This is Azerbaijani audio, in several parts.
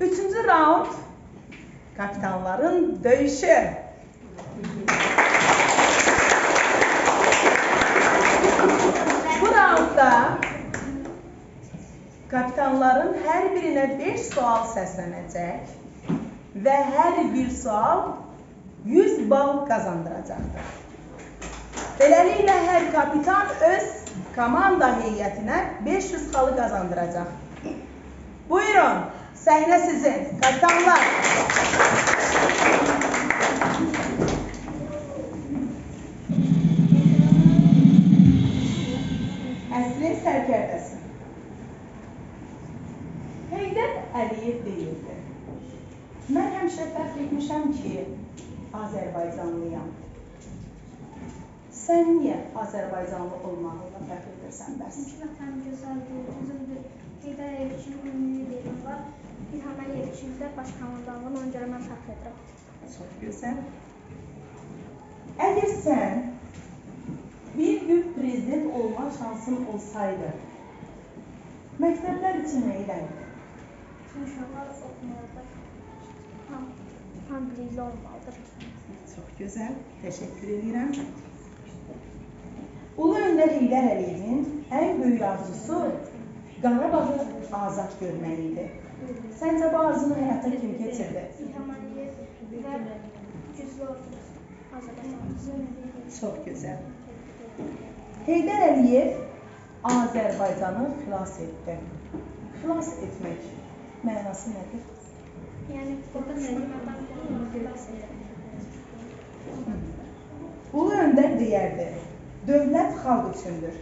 Üçüncü raund kapitanların döyüşü. Bu raundda kapitanların her birine 5 sual səslənəcək və hər bir sual 100 bal qazandıracaqdır. Beləliklə, hər kapitan öz komanda heyətinə 500 xalı qazandıracaq. Buyurun, səhnə sizin, kapitanlar. Əsrin sərkərdəsi. Heydər Əliyev deyildi. Mən həmişə fərq etmişəm ki, Azərbaycanlıyam. Sən niyə Azərbaycanlı olmağıyla fərq edirsən bəs? Çünki vətən gözəldir, düzüldür. Heydər Əliyev üçün ümumi yerim var. İlham Əliyev üçün də baş komandanlığım, ona görə mən fərq edirəm. Çox gözəl. Əgər sən bir gün prezident olma şansın olsaydı, məktəblər üçün nə edərdin? İnşallah oxumalıdır. Tam bilikli olmalıdır. Çox gözəl, təşəkkür edirəm. Ulu Öndər Heydər Əliyevin ən böyük arzusu Qarabağı azad görmək idi. Səncə bu arzunu həyata kim keçirdi? İlham Əliyev və güclü ordu Azərbaycanımızı. Çox gözəl. Heydər Əliyev Azərbaycanı xilas etdi. Xilas etmək mənası nədir? Yəni, burada sınırlardan xilas edir. Ulu Öndər deyərdi, dövlət xalq üçündür.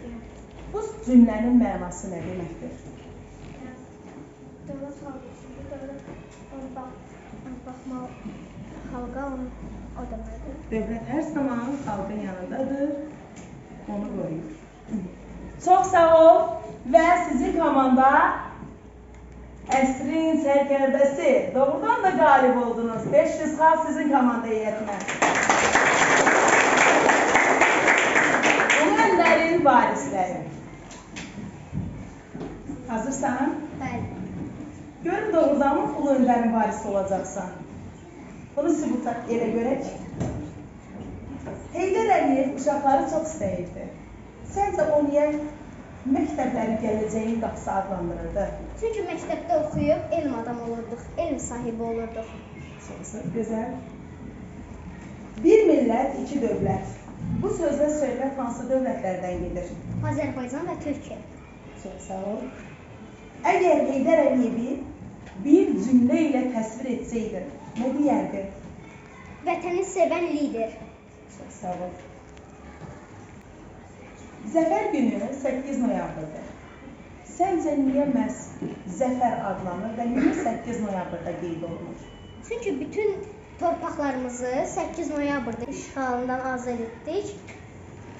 Bu cümlənin mənası nə deməkdir? Dövlət xalq üçündür, dövlət baxmalı xalqa o deməkdir. Dövlət hər zaman xalqın yanındadır, onu qoruyur. Çox sağ ol və sizin komanda Əsrin sərkərdəsi doğrudan da qalib oldunuz. 500 xal sizin komanda heyətinə. Ulu Öndərin varisləri. Hazırsan? Bəli. Görün doğrudan mı Ulu Öndərin varisi olacaqsan? Bunu sübut elə görək. Heydər Əliyev uşaqları çox istəyirdi. Səncə o niyə məktəbləri gələcəyin qapısı adlandırırdı? Çünki məktəbdə oxuyub elm adam olurduq, elm sahibi olurduq. Çox gözəl. Bir millət, iki dövlət. Bu sözlə söhbət hansı dövlətlərdən gedir? Azərbaycan və Türkiyə. Çox sağ ol. Əgər Heydər Əliyevi bir cümlə ilə təsvir etsəydin, nə deyərdi? Vətəni sevən lider. Çox sağ ol. Zəfər günü 8 noyabrdır. Səncə niyə məhz Zəfər adlanır və niyə 8 noyabrda qeyd olunur? Çünki bütün torpaqlarımızı 8 noyabrda işğalından azad etdik.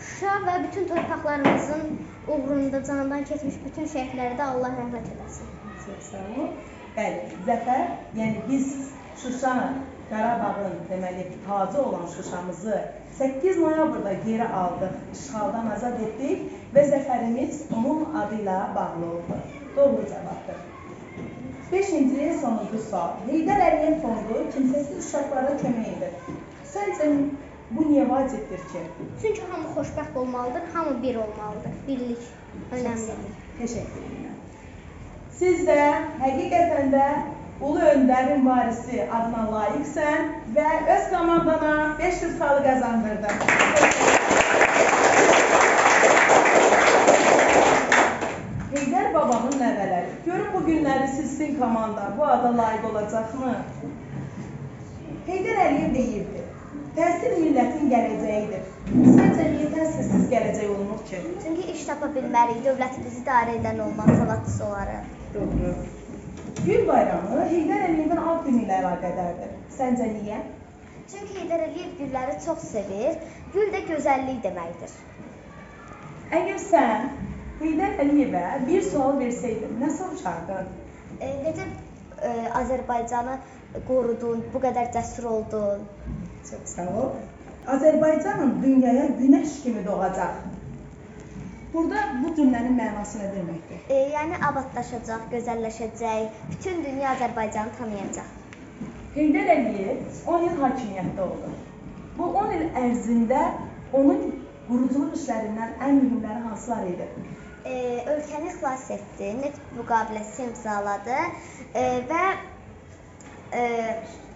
Şuşa və bütün torpaqlarımızın uğrunda canından keçmiş bütün şəhidlərə də Allah rəhmət eləsin. Çox sağ ol. Bəli, Zəfər, yəni biz Şuşanı, Qarabağın deməli tacı olan Şuşamızı 8 noyabrda geri aldıq, işğaldan azad etdik və zəfərimiz onun adı ilə bağlı oldu. Doğru cavabdır. 5-ci sonuncu sual. Heydər Əliyev fondu kimsəsiz uşaqlara kömək edir. Səncə bu niyə vacibdir ki? Çünki hamı xoşbəxt olmalıdır, hamı bir olmalıdır. Birlik önəmlidir. Təşəkkür edirəm. Siz də həqiqətən də Ulu Öndərin varisi adına layiqsən və öz komandana 500 xalı qazandırdın. Heydər babanın nəvələri. Görün bu günləri sizin komanda bu ada layiq olacaqmı? Heydər Əliyev deyirdi, təhsil millətin gələcəyidir. Səncə niyə təhsilsiz gələcək olunur ki? Çünki iş tapa bilmərik, dövlətimizi idarə edən olmaq savadlısı olaraq. Doğru. Gül bayramı Heydər Əliyevin ad günü ilə əlaqədardır. Səncə niyə? Çünki Heydər Əliyev gülləri çox sevir, gül də gözəllik deməkdir. Əgər sən Heydər Əliyevə bir sual versəydin, nə soruşardın? Necə Azərbaycanı qorudun, bu qədər cəsur oldun? Çox sağ ol. Azərbaycanın dünyaya günəş kimi doğacaq. Burada bu cümlənin mənası nə deməkdir? Yəni abadlaşacaq, gözəlləşəcək, bütün dünya Azərbaycanı tanıyacaq. Heydər Əliyev 10 il hakimiyyətdə oldu. Bu 10 il ərzində onun quruculuq işlərindən ən mühümləri hansılar idi? Ölkəni xilas etdi, neft müqaviləsi imzaladı və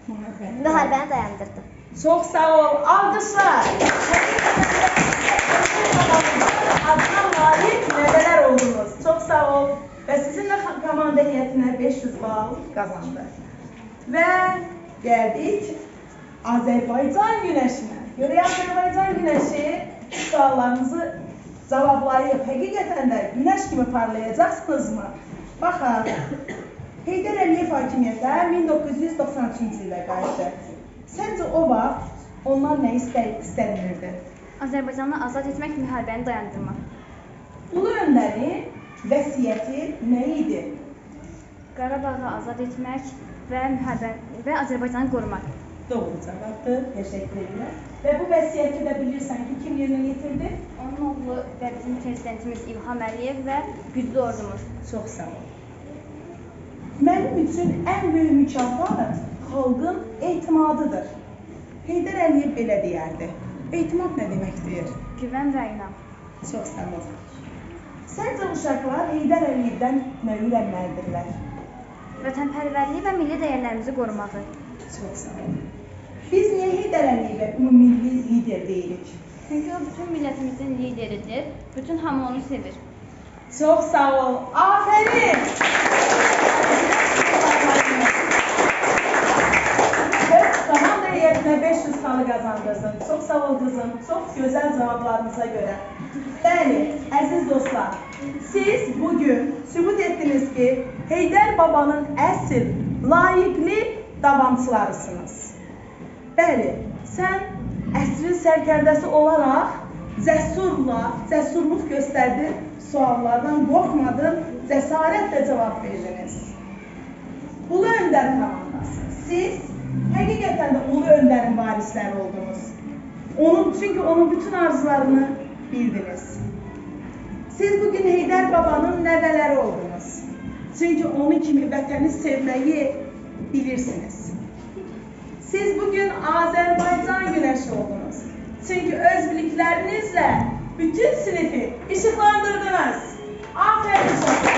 müharibəni dayandırdı. Çox sağ ol, alqışlar. Adına layiq nəvələr oldunuz. Çox sağ ol və sizinlə komanda heyətinə 500 bal qazandı. Və gəldik Azərbaycan günəşinə. Görək Azərbaycan günəşi suallarınızı cavablayıb həqiqətən də günəş kimi parlayacaqsınızmı? Baxın, Heydər Əliyev hakimiyyətə 1993-cü ildə qayıtdı. Səncə o vaxt onlar nə istənilirdi? Azərbaycanı azad etmək, müharibəni dayandırmaq. Ulu öndərin vəsiyyəti nə idi? Qarabağı azad etmək və Azərbaycanı qorumaq. Doğru cavabdır, təşəkkür edirəm. Və bu vəsiyyəti də bilirsən ki, kim yerinə yetirdi? Onun oğlu və bizim prezidentimiz İlham Əliyev və güclü ordumuz. Çox sağ ol. Mənim üçün ən böyük mükafat xalqın etimadıdır. Heydər Əliyev belə deyərdi. Etimad nə deməkdir? Güvən və inam. Çox sağ ol. Səncə uşaqlar Heydər Əliyevdən nə öyrənməlidirlər? Vətənpərvərliyi və milli dəyərlərimizi qorumağı. Çox sağ ol. Biz niyə Heydər Əliyevə ümumilli lider deyirik? Çünki o bütün millətimizin lideridir, bütün hamı onu sevir. Çox sağ ol. Afərin! Komanda heyətinə 500 balı qazandırdın. Çox sağ ol qızım, çox gözəl cavablarınıza görə. Bəli, əziz dostlar, siz bugün sübut etdiniz ki, Heydər babanın əsl, layiqli davamçılarısınız. Bəli, sən əsrin sərkərdəsi olaraq cəsurluq göstərdin, suallardan qorxmadın, cəsarətlə cavab verdiniz. Ulu Öndər komandası, siz həqiqətən də Ulu Öndərin varisləri oldunuz. Çünki onun bütün arzularını bildiniz. Siz bugün Heydər babanın nəvələri oldunuz. Çünki onun kimi vətəni sevməyi bilirsiniz. Siz bugün Azərbaycan günəşi oldunuz. Çünki öz biliklərinizlə bütün sinifi işıqlandırdınız. Afərin çox.